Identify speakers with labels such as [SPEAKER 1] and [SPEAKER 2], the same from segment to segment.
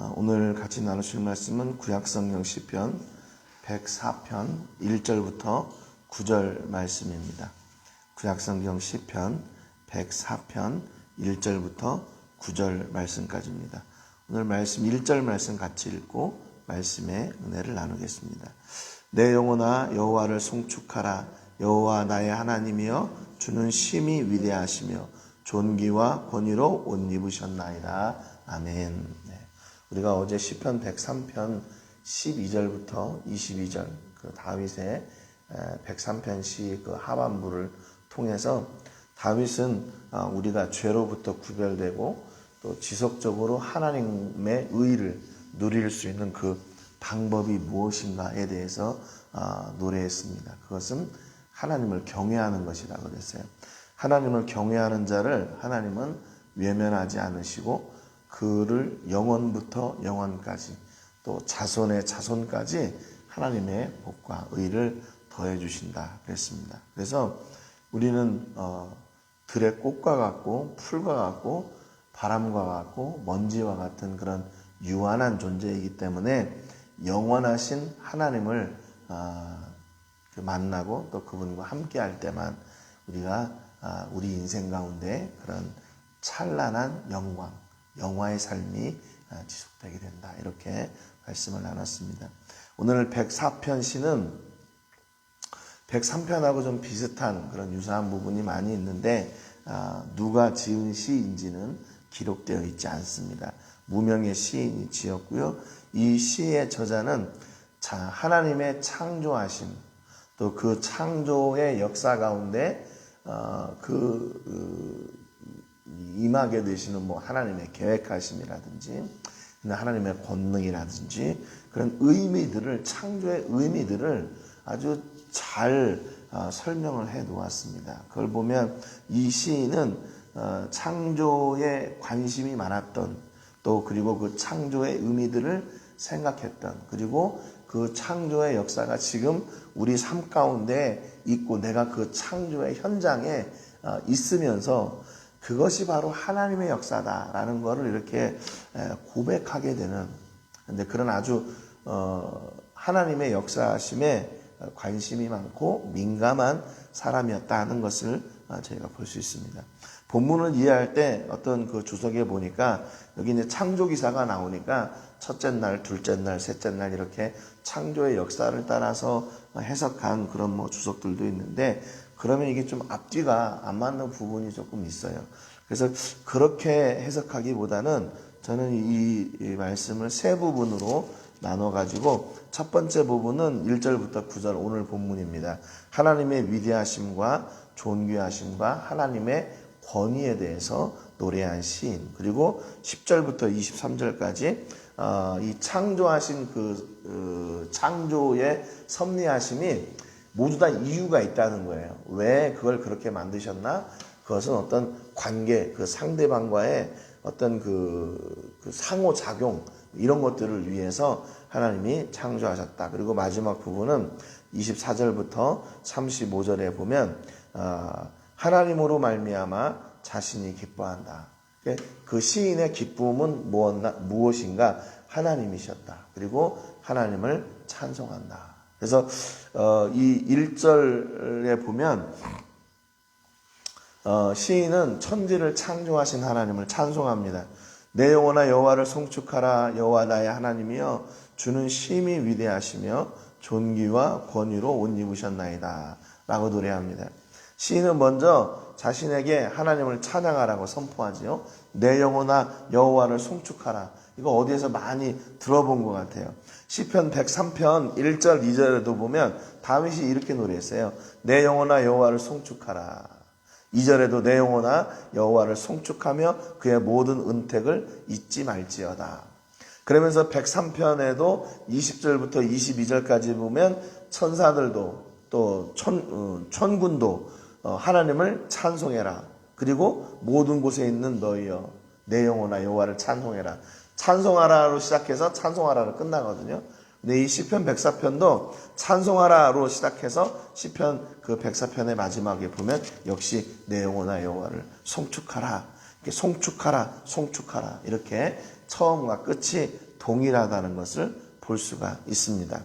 [SPEAKER 1] 오늘 같이 나누실 말씀은 구약성경 시편 104편 1절부터 9절 말씀입니다. 구약성경 시편 104편 1절부터 9절 말씀까지입니다. 오늘 말씀 1절 말씀 같이 읽고 말씀의 은혜를 나누겠습니다. 내 영혼아 여호와를 송축하라. 여호와 나의 하나님이여 주는 심히 위대하시며 존귀와 권위로 옷 입으셨나이다. 아멘. 우리가 어제 시편 103편 12절부터 22절 그 다윗의 103편 시 그 하반부를 통해서 다윗은 우리가 죄로부터 구별되고 또 지속적으로 하나님의 의를 누릴 수 있는 그 방법이 무엇인가에 대해서 노래했습니다. 그것은 하나님을 경외하는 것이라고 그랬어요. 하나님을 경외하는 자를 하나님은 외면하지 않으시고 그를 영원부터 영원까지 또 자손의 자손까지 하나님의 복과 의를 더해 주신다 그랬습니다. 그래서 우리는 들의 꽃과 같고 풀과 같고 바람과 같고 먼지와 같은 그런 유한한 존재이기 때문에 영원하신 하나님을 만나고 또 그분과 함께 할 때만 우리가 우리 인생 가운데 그런 찬란한 영화의 삶이 지속되게 된다. 이렇게 말씀을 나눴습니다. 오늘 104편 시는 103편하고 좀 비슷한 그런 유사한 부분이 많이 있는데 누가 지은 시인지는 기록되어 있지 않습니다. 무명의 시인이 지었고요. 이 시의 저자는 하나님의 창조하심 또 그 창조의 역사 가운데 임하게 되시는 하나님의 계획하심이라든지 하나님의 권능이라든지 그런 의미들을 창조의 의미들을 아주 잘 설명을 해 놓았습니다. 그걸 보면 이 시인은 창조에 관심이 많았던 또 그리고 그 창조의 의미들을 생각했던 그리고 그 창조의 역사가 지금 우리 삶 가운데 있고 내가 그 창조의 현장에 있으면서 그것이 바로 하나님의 역사다라는 것을 이렇게 고백하게 되는 근데 그런 아주 하나님의 역사심에 관심이 많고 민감한 사람이었다는 것을 저희가 볼 수 있습니다. 본문을 이해할 때 어떤 그 주석에 보니까 여기 이제 창조 기사가 나오니까 첫째 날, 둘째 날, 셋째 날 이렇게 창조의 역사를 따라서 해석한 그런 주석들도 있는데 그러면 이게 좀 앞뒤가 안 맞는 부분이 조금 있어요. 그래서 그렇게 해석하기보다는 저는 이 말씀을 세 부분으로 나눠가지고 첫 번째 부분은 1절부터 9절 오늘 본문입니다. 하나님의 위대하심과 존귀하심과 하나님의 권위에 대해서 노래한 시인 그리고 10절부터 23절까지 이 창조하신 그 창조의 섭리하심이 모두 다 이유가 있다는 거예요. 왜 그걸 그렇게 만드셨나? 그것은 어떤 관계, 그 상대방과의 어떤 그 상호작용 이런 것들을 위해서 하나님이 창조하셨다. 그리고 마지막 부분은 24절부터 35절에 보면 하나님으로 말미암아 자신이 기뻐한다. 그 시인의 기쁨은 무엇인가? 하나님이셨다. 그리고 하나님을 찬송한다. 그래서 이 1절에 보면 시인은 천지를 창조하신 하나님을 찬송합니다. 내 영혼아 여호와를 송축하라. 여호와 나의 하나님이여 주는 심히 위대하시며 존귀와 권위로 옷 입으셨나이다. 라고 노래합니다. 시인은 먼저 자신에게 하나님을 찬양하라고 선포하지요. 내 영혼아 여호와를 송축하라. 이거 어디에서 많이 들어본 것 같아요. 시편 103편 1절 2절에도 보면 다윗이 이렇게 노래했어요. 내 영혼아 여호와를 송축하라. 2절에도 내 영혼아 여호와를 송축하며 그의 모든 은택을 잊지 말지어다. 그러면서 103편에도 20절부터 22절까지 보면 천사들도 또 천군도 하나님을 찬송해라. 그리고 모든 곳에 있는 너희여 내 영혼아 여호와를 찬송해라. 찬송하라로 시작해서 찬송하라로 끝나거든요. 근데 이 시편 104편도 찬송하라로 시작해서 시편 그 104편의 마지막에 보면 역시 내 영혼아 여호와를 송축하라. 송축하라, 송축하라. 이렇게 처음과 끝이 동일하다는 것을 볼 수가 있습니다.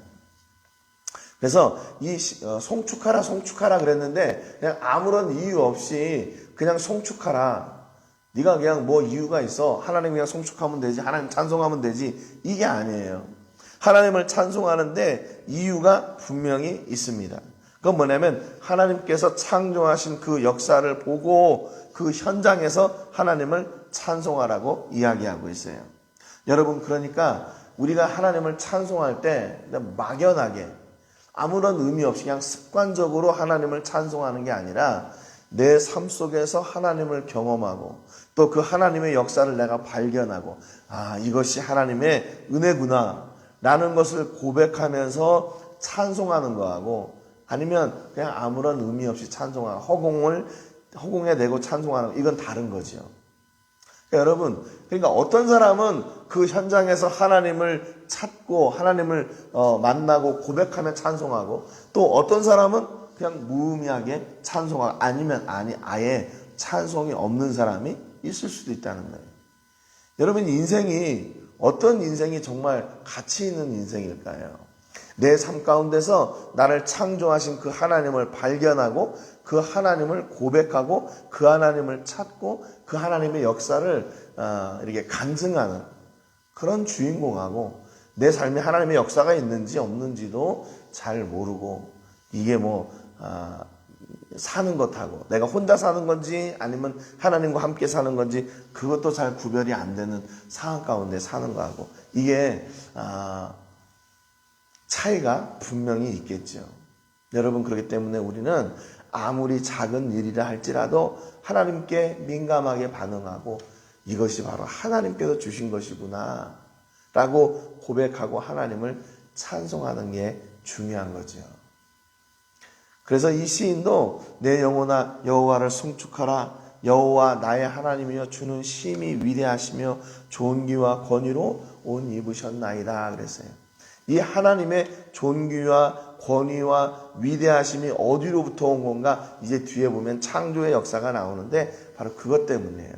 [SPEAKER 1] 그래서 이 송축하라 그랬는데 그냥 아무런 이유 없이 그냥 송축하라. 네가 그냥 뭐 이유가 있어. 하나님 그냥 송축하면 되지. 하나님 찬송하면 되지. 이게 아니에요. 하나님을 찬송하는데 이유가 분명히 있습니다. 그건 뭐냐면 하나님께서 창조하신 그 역사를 보고 그 현장에서 하나님을 찬송하라고 이야기하고 있어요. 여러분, 그러니까 우리가 하나님을 찬송할 때 막연하게 아무런 의미 없이 그냥 습관적으로 하나님을 찬송하는 게 아니라 내 삶 속에서 하나님을 경험하고 또 그 하나님의 역사를 내가 발견하고 이것이 하나님의 은혜구나 라는 것을 고백하면서 찬송하는 거하고 아니면 그냥 아무런 의미 없이 찬송하고 허공에 대고 찬송하는 거, 이건 다른 거죠. 그러니까 여러분, 그러니까 어떤 사람은 그 현장에서 하나님을 찾고 하나님을 만나고 고백하며 찬송하고 또 어떤 사람은 그냥 무의미하게 찬송하고 아니면 아예 찬송이 없는 사람이 있을 수도 있다는 거예요. 여러분, 어떤 인생이 정말 가치 있는 인생일까요? 내 삶 가운데서 나를 창조하신 그 하나님을 발견하고 그 하나님을 고백하고 그 하나님을 찾고 그 하나님의 역사를 이렇게 간증하는 그런 주인공하고 내 삶에 하나님의 역사가 있는지 없는지도 잘 모르고 이게 사는 것하고 내가 혼자 사는 건지 아니면 하나님과 함께 사는 건지 그것도 잘 구별이 안 되는 상황 가운데 사는 거하고 이게 차이가 분명히 있겠죠. 여러분, 그렇기 때문에 우리는 아무리 작은 일이라 할지라도 하나님께 민감하게 반응하고 이것이 바로 하나님께서 주신 것이구나 라고 고백하고 하나님을 찬송하는 게 중요한 거죠. 그래서 이 시인도 내 영혼아 여호와를 송축하라. 여호와 나의 하나님이여 주는 심히 위대하시며 존귀와 권위로 옷 입으셨나이다 그랬어요. 이 하나님의 존귀와 권위와 위대하심이 어디로부터 온 건가? 이제 뒤에 보면 창조의 역사가 나오는데 바로 그것 때문이에요.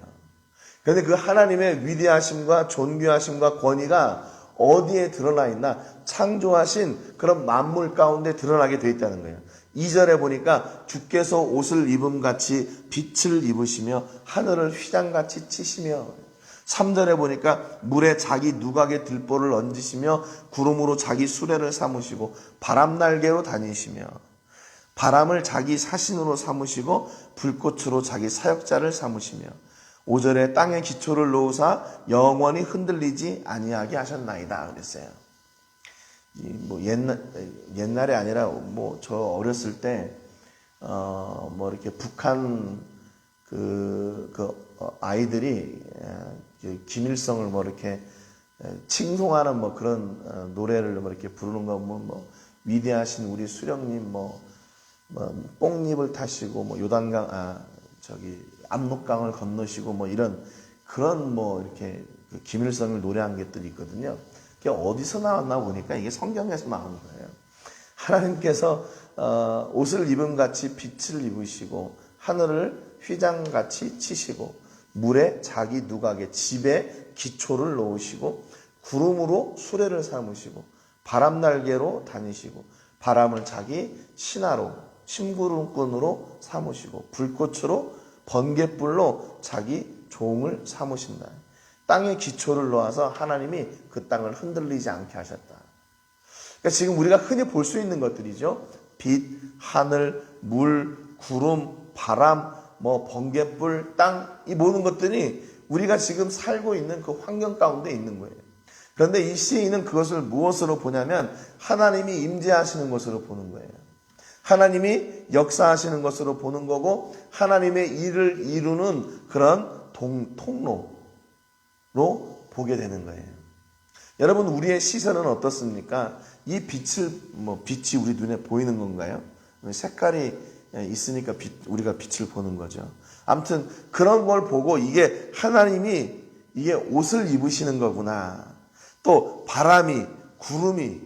[SPEAKER 1] 그런데 그 하나님의 위대하심과 존귀하심과 권위가 어디에 드러나 있나? 창조하신 그런 만물 가운데 드러나게 돼 있다는 거예요. 2절에 보니까 주께서 옷을 입음같이 빛을 입으시며 하늘을 휘장같이 치시며 3절에 보니까 물에 자기 누각의 들보를 얹으시며 구름으로 자기 수레를 삼으시고 바람날개로 다니시며 바람을 자기 사신으로 삼으시고 불꽃으로 자기 사역자를 삼으시며 5절에 땅에 기초를 놓으사 영원히 흔들리지 아니하게 하셨나이다 그랬어요. 옛날에 아니라 저 어렸을 때 이렇게 북한 아이들이 김일성을 이렇게 칭송하는 그런 노래를 이렇게 부르는 거 위대하신 우리 수령님 뽕잎을 타시고 요단강 압록강을 건너시고 이런 그런 이렇게 김일성을 노래한 것들이 있거든요. 그게 어디서 나왔나 보니까 이게 성경에서 나온 거예요. 하나님께서 옷을 입음같이 빛을 입으시고 하늘을 휘장같이 치시고 물에 자기 누각에 집에 기초를 놓으시고 구름으로 수레를 삼으시고 바람날개로 다니시고 바람을 자기 신하로 심부름꾼으로 삼으시고 불꽃으로 번갯불로 자기 종을 삼으신다. 땅에 기초를 놓아서 하나님이 그 땅을 흔들리지 않게 하셨다. 그러니까 지금 우리가 흔히 볼 수 있는 것들이죠. 빛, 하늘, 물, 구름, 바람, 번갯불, 땅, 이 모든 것들이 우리가 지금 살고 있는 그 환경 가운데 있는 거예요. 그런데 이 시인은 그것을 무엇으로 보냐면 하나님이 임재하시는 것으로 보는 거예요. 하나님이 역사하시는 것으로 보는 거고 하나님의 일을 이루는 그런 통로로 보게 되는 거예요. 여러분, 우리의 시선은 어떻습니까? 이 빛이 우리 눈에 보이는 건가요? 색깔이 있으니까 우리가 빛을 보는 거죠. 아무튼 그런 걸 보고 이게 하나님이 이게 옷을 입으시는 거구나. 또 바람이 구름이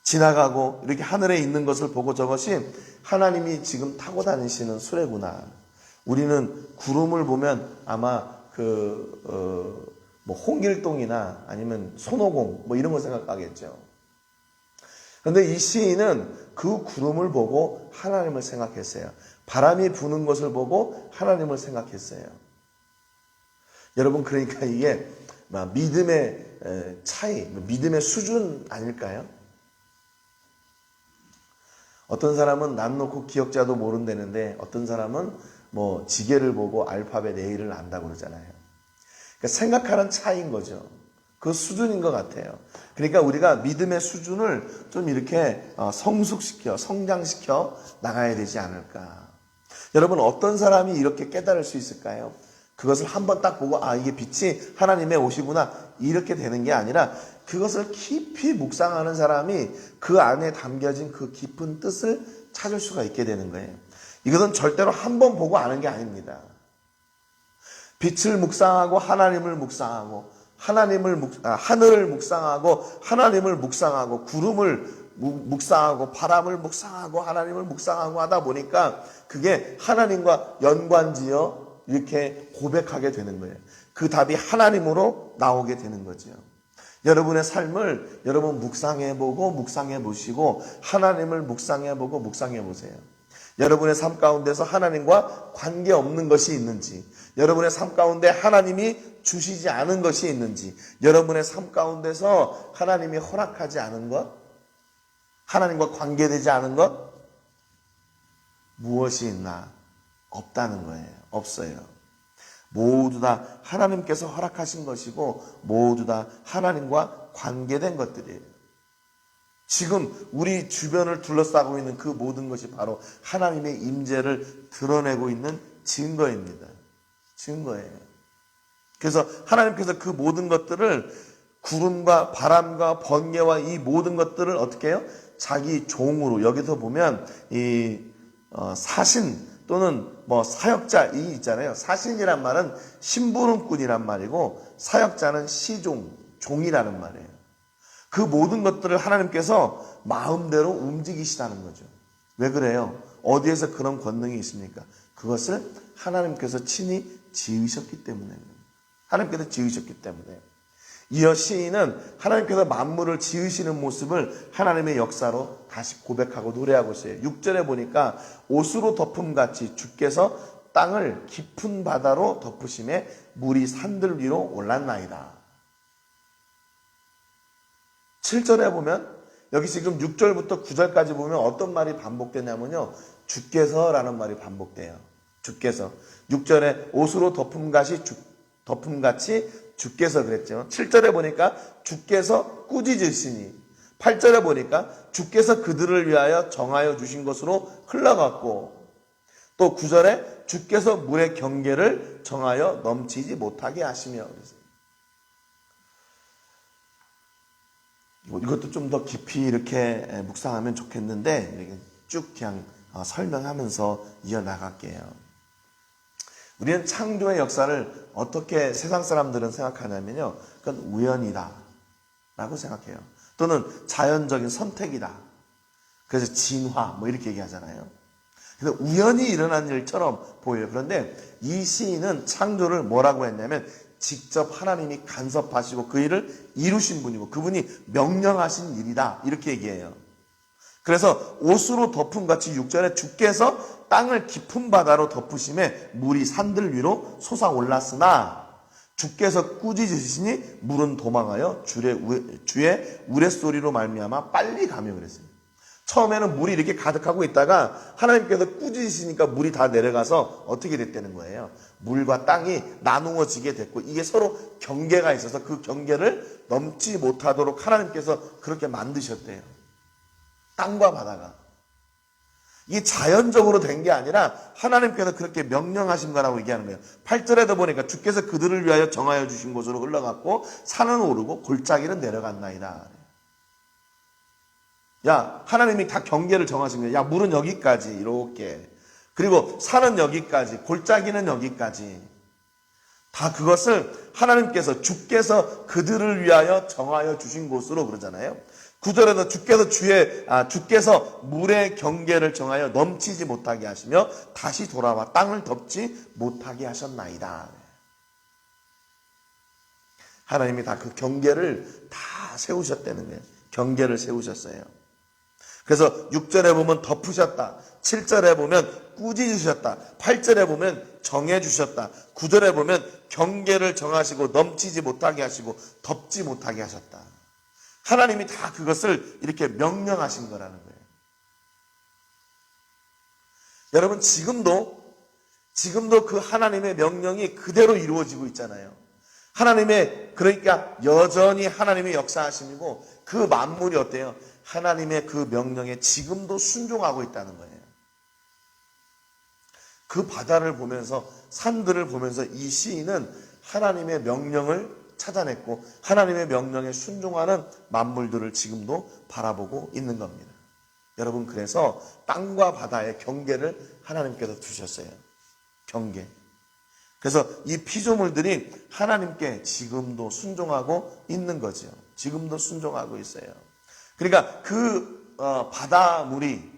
[SPEAKER 1] 지나가고 이렇게 하늘에 있는 것을 보고 저것이 하나님이 지금 타고 다니시는 수레구나. 우리는 구름을 보면 아마 뭐 홍길동이나 아니면 손오공 뭐 이런 거 생각하겠죠. 그런데 이 시인은 그 구름을 보고 하나님을 생각했어요. 바람이 부는 것을 보고 하나님을 생각했어요. 여러분, 그러니까 이게 믿음의 차이, 믿음의 수준 아닐까요? 어떤 사람은 남 놓고 기억자도 모른다는데 어떤 사람은 뭐 지게를 보고 알파벳 A를 안다고 그러잖아요. 그러니까 생각하는 차이인 거죠. 그 수준인 것 같아요. 그러니까 우리가 믿음의 수준을 좀 이렇게 성숙시켜, 성장시켜 나가야 되지 않을까. 여러분, 어떤 사람이 이렇게 깨달을 수 있을까요? 그것을 한번 딱 보고 이게 빛이 하나님의 옷이구나 이렇게 되는 게 아니라 그것을 깊이 묵상하는 사람이 그 안에 담겨진 그 깊은 뜻을 찾을 수가 있게 되는 거예요. 이것은 절대로 한번 보고 아는 게 아닙니다. 빛을 묵상하고 하나님을 묵상하고 하늘을 묵상하고 하나님을 묵상하고 구름을 묵상하고 바람을 묵상하고 하나님을 묵상하고 하다 보니까 그게 하나님과 연관지어 이렇게 고백하게 되는 거예요. 그 답이 하나님으로 나오게 되는 거죠. 여러분의 삶을 여러분 묵상해보고 묵상해보시고 하나님을 묵상해보고 묵상해보세요. 여러분의 삶 가운데서 하나님과 관계없는 것이 있는지, 여러분의 삶 가운데 하나님이 주시지 않은 것이 있는지, 여러분의 삶 가운데서 하나님이 허락하지 않은 것, 하나님과 관계되지 않은 것, 무엇이 있나? 없다는 거예요. 없어요. 모두 다 하나님께서 허락하신 것이고 모두 다 하나님과 관계된 것들이에요. 지금 우리 주변을 둘러싸고 있는 그 모든 것이 바로 하나님의 임재를 드러내고 있는 증거입니다. 증거예요. 그래서 하나님께서 그 모든 것들을 구름과 바람과 번개와 이 모든 것들을 어떻게 해요? 자기 종으로, 여기서 보면 이 사신 또는 뭐 사역자 이 있잖아요. 사신이란 말은 심부름꾼이란 말이고 사역자는 시종, 종이라는 말이에요. 그 모든 것들을 하나님께서 마음대로 움직이시다는 거죠. 왜 그래요? 어디에서 그런 권능이 있습니까? 그것을 하나님께서 친히 지으셨기 때문에. 하나님께서 지으셨기 때문에. 이어 시인은 하나님께서 만물을 지으시는 모습을 하나님의 역사로 다시 고백하고 노래하고 있어요. 6절에 보니까 옷으로 덮음같이 주께서 땅을 깊은 바다로 덮으심에 물이 산들 위로 올랐나이다. 7절에 보면 여기 지금 6절부터 9절까지 보면 어떤 말이 반복되냐면요. 주께서라는 말이 반복돼요. 주께서. 6절에 옷으로 덮음같이 주께서 그랬죠. 7절에 보니까 주께서 꾸짖으시니, 8절에 보니까 주께서 그들을 위하여 정하여 주신 것으로 흘러갔고, 또 9절에 주께서 물의 경계를 정하여 넘치지 못하게 하시며. 이것도 좀 더 깊이 이렇게 묵상하면 좋겠는데 이렇게 쭉 그냥 설명하면서 이어나갈게요. 우리는 창조의 역사를 어떻게 세상 사람들은 생각하냐면요. 그건 우연이다 라고 생각해요. 또는 자연적인 선택이다. 그래서 진화 뭐 이렇게 얘기하잖아요. 그래서 우연히 일어난 일처럼 보여요. 그런데 이 시인은 창조를 뭐라고 했냐면 직접 하나님이 간섭하시고 그 일을 이루신 분이고 그분이 명령하신 일이다 이렇게 얘기해요. 그래서 옷으로 덮음같이 6절에 주께서 땅을 깊은 바다로 덮으심에 물이 산들 위로 솟아올랐으나 주께서 꾸짖으시니 물은 도망하여 주의 우레소리로 말미암아 빨리 가며 그랬어요. 처음에는 물이 이렇게 가득하고 있다가 하나님께서 꾸짖으시니까 물이 다 내려가서 어떻게 됐다는 거예요? 물과 땅이 나누어지게 됐고 이게 서로 경계가 있어서 그 경계를 넘지 못하도록 하나님께서 그렇게 만드셨대요. 땅과 바다가. 이게 자연적으로 된 게 아니라 하나님께서 그렇게 명령하신 거라고 얘기하는 거예요. 8절에도 보니까 주께서 그들을 위하여 정하여 주신 곳으로 흘러갔고 산은 오르고 골짜기는 내려갔나이다. 야, 하나님이 다 경계를 정하신 거예요. 야, 물은 여기까지 이렇게. 그리고 산은 여기까지, 골짜기는 여기까지. 다 그것을 하나님께서 주께서 그들을 위하여 정하여 주신 곳으로 그러잖아요. 9절에도 주께서 물의 경계를 정하여 넘치지 못하게 하시며 다시 돌아와 땅을 덮지 못하게 하셨나이다. 하나님이 다 그 경계를 다 세우셨다는 거예요. 경계를 세우셨어요. 그래서 6절에 보면 덮으셨다. 7절에 보면 꾸짖으셨다. 8절에 보면 정해주셨다. 9절에 보면 경계를 정하시고 넘치지 못하게 하시고 덮지 못하게 하셨다. 하나님이 다 그것을 이렇게 명령하신 거라는 거예요. 여러분, 지금도 그 하나님의 명령이 그대로 이루어지고 있잖아요. 그러니까 여전히 하나님의 역사하심이고 그 만물이 어때요? 하나님의 그 명령에 지금도 순종하고 있다는 거예요. 그 바다를 보면서, 산들을 보면서 이 시인은 하나님의 명령을 찾아냈고 하나님의 명령에 순종하는 만물들을 지금도 바라보고 있는 겁니다. 여러분, 그래서 땅과 바다의 경계를 하나님께서 두셨어요. 경계. 그래서 이 피조물들이 하나님께 지금도 순종하고 있는 거죠. 지금도 순종하고 있어요. 그러니까 그 바다물이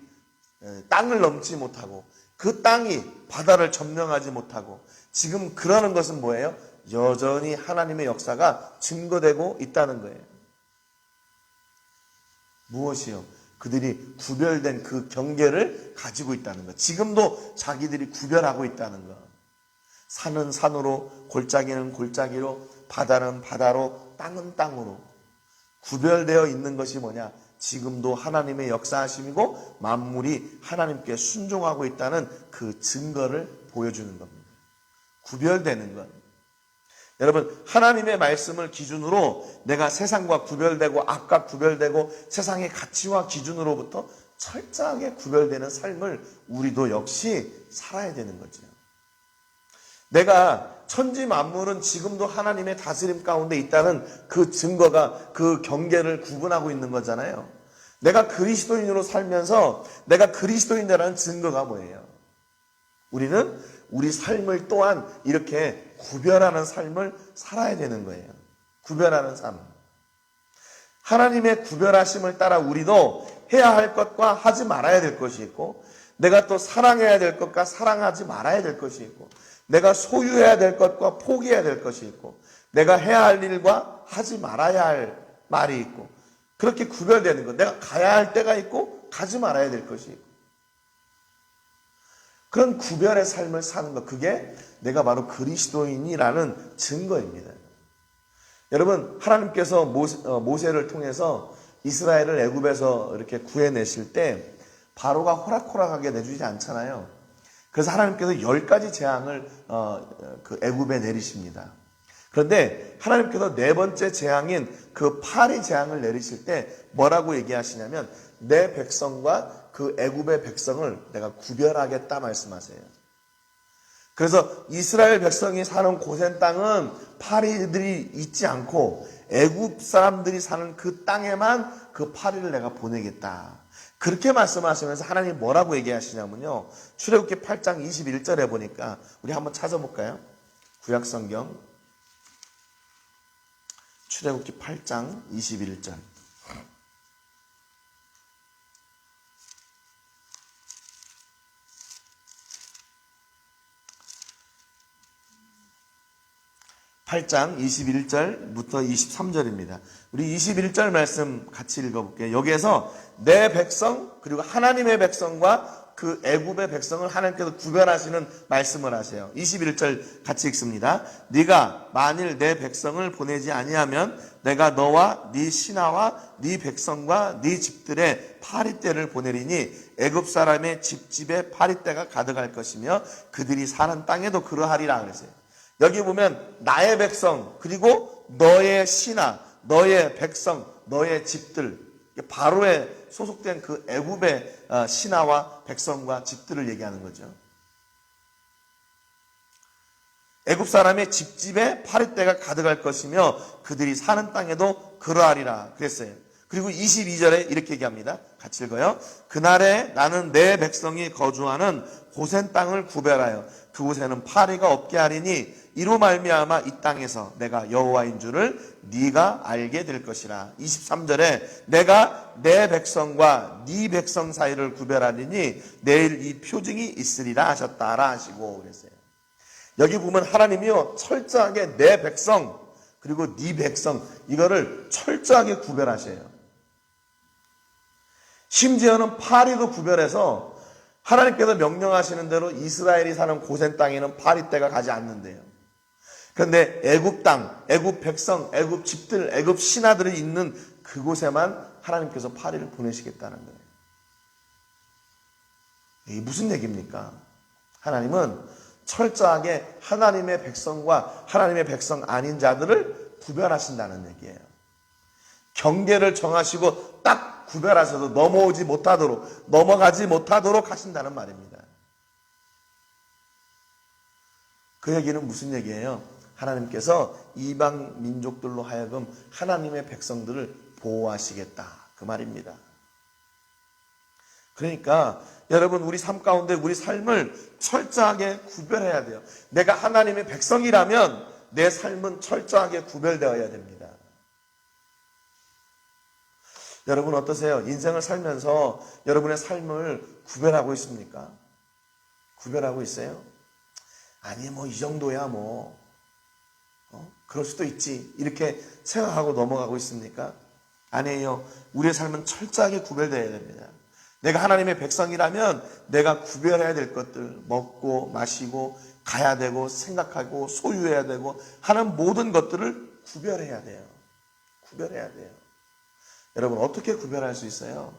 [SPEAKER 1] 땅을 넘지 못하고 그 땅이 바다를 점령하지 못하고 지금 그러는 것은 뭐예요? 여전히 하나님의 역사가 증거되고 있다는 거예요. 무엇이요? 그들이 구별된 그 경계를 가지고 있다는 것. 지금도 자기들이 구별하고 있다는 것. 산은 산으로, 골짜기는 골짜기로, 바다는 바다로, 땅은 땅으로 구별되어 있는 것이 뭐냐? 지금도 하나님의 역사하심이고 만물이 하나님께 순종하고 있다는 그 증거를 보여주는 겁니다. 구별되는 것. 여러분, 하나님의 말씀을 기준으로 내가 세상과 구별되고 악과 구별되고 세상의 가치와 기준으로부터 철저하게 구별되는 삶을 우리도 역시 살아야 되는 거죠. 내가 천지 만물은 지금도 하나님의 다스림 가운데 있다는 그 증거가 그 경계를 구분하고 있는 거잖아요. 내가 그리스도인으로 살면서 내가 그리스도인이라는 증거가 뭐예요? 우리는 우리 삶을 또한 이렇게 구별하는 삶을 살아야 되는 거예요. 구별하는 삶. 하나님의 구별하심을 따라 우리도 해야 할 것과 하지 말아야 될 것이 있고, 내가 또 사랑해야 될 것과 사랑하지 말아야 될 것이 있고, 내가 소유해야 될 것과 포기해야 될 것이 있고, 내가 해야 할 일과 하지 말아야 할 말이 있고, 그렇게 구별되는 것. 내가 가야 할 때가 있고 가지 말아야 될 것이 있고, 그런 구별의 삶을 사는 것, 그게 내가 바로 그리스도인이라는 증거입니다. 여러분, 하나님께서 모세를 통해서 이스라엘을 애굽에서 이렇게 구해내실 때 바로가 호락호락하게 내주지 않잖아요. 그래서 하나님께서 10가지 재앙을 그 애굽에 내리십니다. 그런데 하나님께서 네 번째 재앙인 그 파리 재앙을 내리실 때 뭐라고 얘기하시냐면, 내 백성과 그 애굽의 백성을 내가 구별하겠다 말씀하세요. 그래서 이스라엘 백성이 사는 고센 땅은 파리들이 있지 않고 애굽 사람들이 사는 그 땅에만 그 파리를 내가 보내겠다. 그렇게 말씀하시면서 하나님이 뭐라고 얘기하시냐면요, 출애굽기 8장 21절에 보니까 우리 한번 찾아볼까요? 구약성경 출애굽기 8장 21절. (8장) 21절부터 23절입니다. 우리 21절 말씀 같이 읽어볼게요. 여기에서 내 백성, 그리고 하나님의 백성과 그 애굽의 백성을 하나님께서 구별하시는 말씀을 하세요. 21절 같이 읽습니다. 네가 만일 내 백성을 보내지 아니하면 내가 너와 네 신하와 네 백성과 네 집들의 파리떼를 보내리니 애굽 사람의 집집에 파리떼가 가득할 것이며 그들이 사는 땅에도 그러하리라 그랬어요. 여기 보면 나의 백성, 그리고 너의 신하, 너의 백성, 너의 집들, 바로에 소속된 그 애굽의 신하와 백성과 집들을 얘기하는 거죠. 애굽 사람의 집집에 파리떼가 가득할 것이며 그들이 사는 땅에도 그러하리라 그랬어요. 그리고 22절에 이렇게 얘기합니다. 같이 읽어요. 그날에 나는 내 백성이 거주하는 고센 땅을 구별하여 그곳에는 파리가 없게 하리니 이로 말미암아 이 땅에서 내가 여호와인 줄을 네가 알게 될 것이라. 23절에 내가 내 백성과 네 백성 사이를 구별하리니 내일 이 표징이 있으리라 하셨다라 하시고 그랬어요. 여기 보면 하나님이요 철저하게 내 백성, 그리고 네 백성, 이거를 철저하게 구별하셔요. 심지어는 파리도 구별해서 하나님께서 명령하시는 대로 이스라엘이 사는 고센 땅에는 파리떼가 가지 않는데요. 그런데 애굽 땅, 애굽 백성, 애굽 집들, 애굽 신하들이 있는 그곳에만 하나님께서 파리를 보내시겠다는 거예요. 이게 무슨 얘기입니까? 하나님은 철저하게 하나님의 백성과 하나님의 백성 아닌 자들을 구별하신다는 얘기예요. 경계를 정하시고 딱 구별하셔도 넘어가지 못하도록 하신다는 말입니다. 그 얘기는 무슨 얘기예요? 하나님께서 이방 민족들로 하여금 하나님의 백성들을 보호하시겠다, 그 말입니다. 그러니까 여러분, 우리 삶 가운데 우리 삶을 철저하게 구별해야 돼요. 내가 하나님의 백성이라면 내 삶은 철저하게 구별되어야 됩니다. 여러분 어떠세요? 인생을 살면서 여러분의 삶을 구별하고 있습니까? 구별하고 있어요? 아니 이 정도야 그럴 수도 있지, 이렇게 생각하고 넘어가고 있습니까? 아니에요. 우리의 삶은 철저하게 구별되어야 됩니다. 내가 하나님의 백성이라면 내가 구별해야 될 것들, 먹고 마시고 가야 되고 생각하고 소유해야 되고 하는 모든 것들을 구별해야 돼요. 구별해야 돼요. 여러분 어떻게 구별할 수 있어요?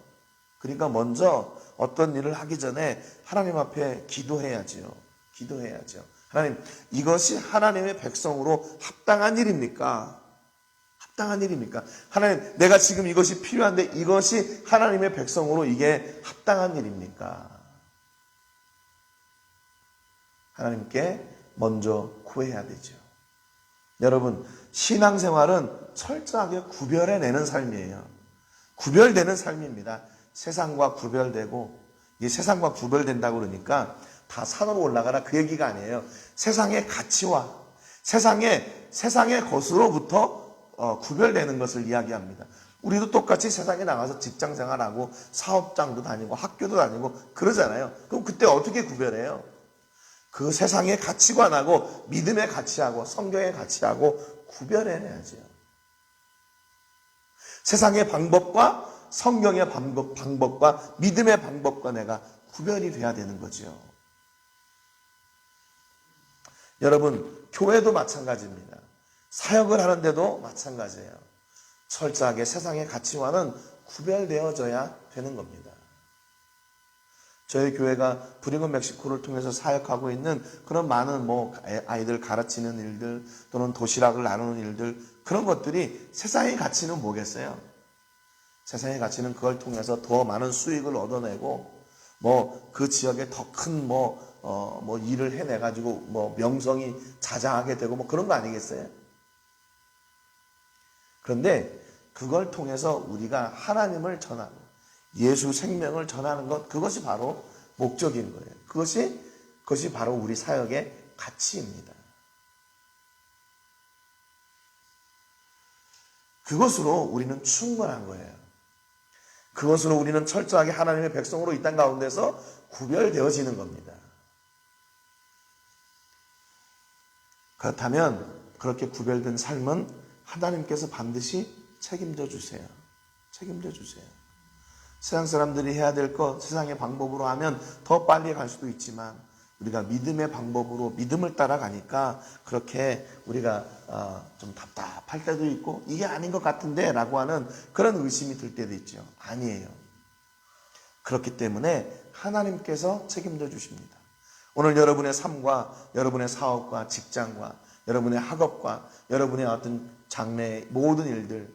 [SPEAKER 1] 그러니까 먼저 어떤 일을 하기 전에 하나님 앞에 기도해야지요. 기도해야죠. 하나님, 이것이 하나님의 백성으로 합당한 일입니까? 합당한 일입니까? 하나님, 내가 지금 이것이 필요한데 이것이 하나님의 백성으로 이게 합당한 일입니까? 하나님께 먼저 구해야 되죠. 여러분, 신앙생활은 철저하게 구별해내는 삶이에요. 구별되는 삶입니다. 세상과 구별되고, 이 세상과 구별된다고 그러니까 다 산으로 올라가라 그 얘기가 아니에요. 세상의 가치와 세상의 것으로부터 구별되는 것을 이야기합니다. 우리도 똑같이 세상에 나가서 직장 생활하고 사업장도 다니고 학교도 다니고 그러잖아요. 그럼 그때 어떻게 구별해요? 그 세상의 가치관하고 믿음의 가치하고 성경의 가치하고 구별해내야죠. 세상의 방법과 성경의 방법과 믿음의 방법과 내가 구별이 돼야 되는 거죠. 여러분, 교회도 마찬가지입니다. 사역을 하는데도 마찬가지예요. 철저하게 세상의 가치와는 구별되어져야 되는 겁니다. 저희 교회가 브링엄 멕시코를 통해서 사역하고 있는 그런 많은 아이들 가르치는 일들 또는 도시락을 나누는 일들, 그런 것들이 세상의 가치는 뭐겠어요? 세상의 가치는 그걸 통해서 더 많은 수익을 얻어내고 그 지역에 더 큰 일을 해내가지고 명성이 자자하게 되고 그런 거 아니겠어요? 그런데 그걸 통해서 우리가 하나님을 전하고 예수 생명을 전하는 것, 그것이 바로 목적인 거예요. 그것이 바로 우리 사역의 가치입니다. 그것으로 우리는 충분한 거예요. 그것으로 우리는 철저하게 하나님의 백성으로 이 땅 가운데서 구별되어지는 겁니다. 그렇다면 그렇게 구별된 삶은 하나님께서 반드시 책임져 주세요. 책임져 주세요. 세상 사람들이 해야 될 것, 세상의 방법으로 하면 더 빨리 갈 수도 있지만 우리가 믿음의 방법으로 믿음을 따라가니까 그렇게 우리가 좀 답답할 때도 있고 이게 아닌 것 같은데 라고 하는 그런 의심이 들 때도 있죠. 아니에요. 그렇기 때문에 하나님께서 책임져 주십니다. 오늘 여러분의 삶과 여러분의 사업과 직장과 여러분의 학업과 여러분의 어떤 장래의 모든 일들,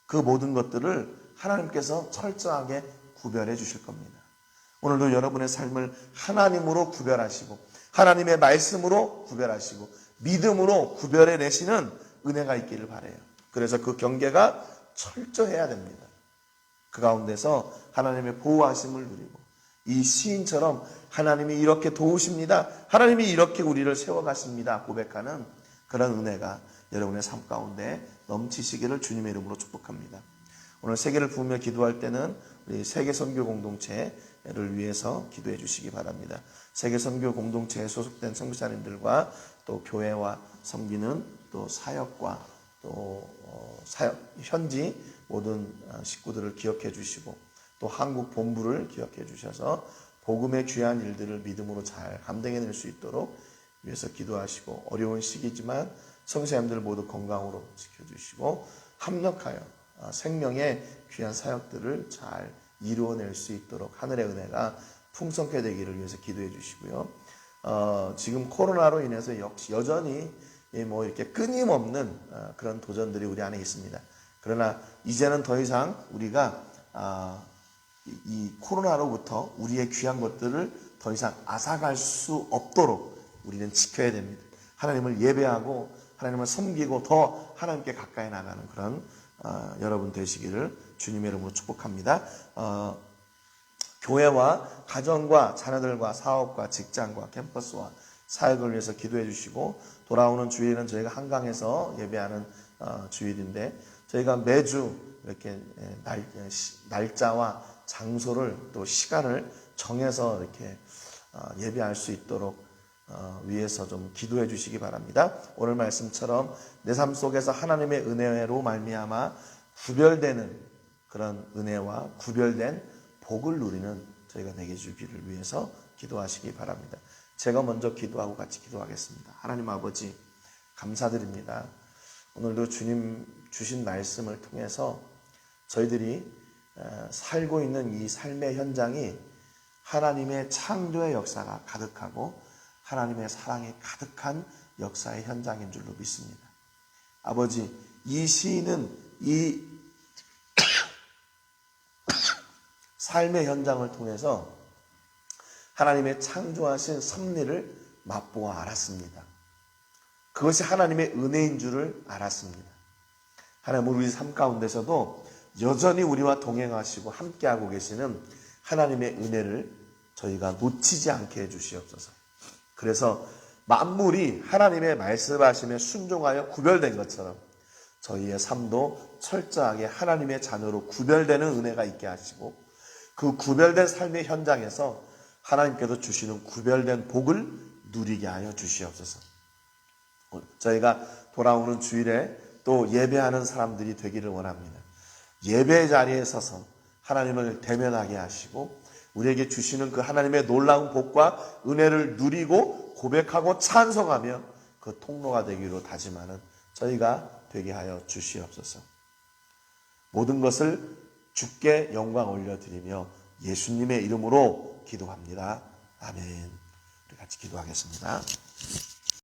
[SPEAKER 1] 그 모든 것들을 하나님께서 철저하게 구별해 주실 겁니다. 오늘도 여러분의 삶을 하나님으로 구별하시고 하나님의 말씀으로 구별하시고 믿음으로 구별해 내시는 은혜가 있기를 바라요. 그래서 그 경계가 철저해야 됩니다. 그 가운데서 하나님의 보호하심을 누리고 이 시인처럼 하나님이 이렇게 도우십니다, 하나님이 이렇게 우리를 세워가십니다 고백하는 그런 은혜가 여러분의 삶 가운데 넘치시기를 주님의 이름으로 축복합니다. 오늘 세계를 부으며 기도할 때는 우리 세계선교 공동체를 위해서 기도해 주시기 바랍니다. 세계선교 공동체에 소속된 선교사님들과 또 교회와 섬기는 또 사역과 또 현지 모든 식구들을 기억해 주시고 또 한국 본부를 기억해 주셔서 복음의 귀한 일들을 믿음으로 잘 감당해낼 수 있도록 위해서 기도하시고 어려운 시기지만 성도님들 모두 건강으로 지켜주시고 합력하여 생명의 귀한 사역들을 잘 이루어낼 수 있도록 하늘의 은혜가 풍성케 되기를 위해서 기도해 주시고요. 지금 코로나로 인해서 역시 여전히 뭐 이렇게 끊임없는 그런 도전들이 우리 안에 있습니다. 그러나 이제는 더 이상 우리가 이 코로나로부터 우리의 귀한 것들을 더 이상 앗아갈 수 없도록 우리는 지켜야 됩니다. 하나님을 예배하고 하나님을 섬기고 더 하나님께 가까이 나가는 그런 여러분 되시기를 주님의 이름으로 축복합니다. 교회와 가정과 자녀들과 사업과 직장과 캠퍼스와 사역을 위해서 기도해 주시고 돌아오는 주일은 저희가 한강에서 예배하는 주일인데 저희가 매주 이렇게 날짜와 장소를 또 시간을 정해서 이렇게 예배할 수 있도록 위해서 좀 기도해 주시기 바랍니다. 오늘 말씀처럼 내 삶 속에서 하나님의 은혜로 말미암아 구별되는 그런 은혜와 구별된 복을 누리는 저희가 되게 주기를 위해서 기도하시기 바랍니다. 제가 먼저 기도하고 같이 기도하겠습니다. 하나님 아버지 감사드립니다. 오늘도 주님 주신 말씀을 통해서 저희들이 살고 있는 이 삶의 현장이 하나님의 창조의 역사가 가득하고 하나님의 사랑이 가득한 역사의 현장인 줄로 믿습니다. 아버지, 이 시인은 이 삶의 현장을 통해서 하나님의 창조하신 섭리를 맛보아 알았습니다. 그것이 하나님의 은혜인 줄을 알았습니다. 하나님 우리 삶 가운데서도 여전히 우리와 동행하시고 함께하고 계시는 하나님의 은혜를 저희가 놓치지 않게 해주시옵소서. 그래서 만물이 하나님의 말씀하심에 순종하여 구별된 것처럼 저희의 삶도 철저하게 하나님의 자녀로 구별되는 은혜가 있게 하시고 그 구별된 삶의 현장에서 하나님께서 주시는 구별된 복을 누리게 하여 주시옵소서. 저희가 돌아오는 주일에 또 예배하는 사람들이 되기를 원합니다. 예배 자리에 서서 하나님을 대면하게 하시고 우리에게 주시는 그 하나님의 놀라운 복과 은혜를 누리고 고백하고 찬송하며 그 통로가 되기로 다짐하는 저희가 되게 하여 주시옵소서. 모든 것을 주께 영광 올려드리며 예수님의 이름으로 기도합니다. 아멘. 우리 같이 기도하겠습니다.